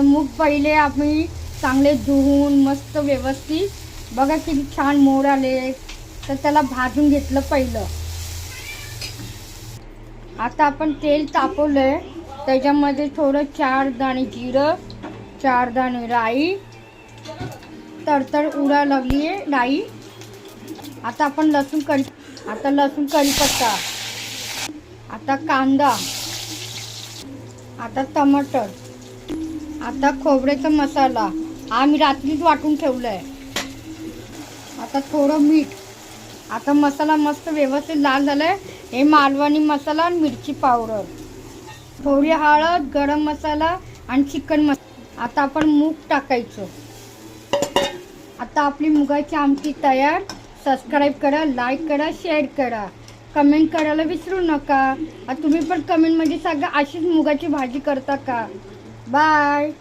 मूग पहिले आम्ही चांगले धुवून मस्त व्यवस्थित बघा किती छान मोड आले, तर त्याला भाजून घेतलं पहिलं. आता आपण तेल तापवलंय, त्याच्यामध्ये थोडं 4 दाणे जिरं, 4 दाणे राई, तडतड उडायला लागली आहे राई. आता आपण लसूण कढीपत्ता, आता कांदा, आता टमाटर, आता खोबऱ्याचा मसाला हा मी रात्रीच वाटून ठेवलाय. आता थोडं मीठ. आता मसाला मस्त व्यवस्थित लाल झालाय. हे मालवणी मसाला आणि मिरची पावडर, थोडी हळद, गरम मसाला आणि चिकन मसाला. आता आपण मूग टाकायचं. आता आपली मुगाची आमटी तयार. सबस्क्राईब करा, लाईक करा, शेअर करा, कमेंट करायला विसरू नका. तुम्ही पण कमेंटमध्ये सांगा अशीच मुगाची भाजी करता का. बाय.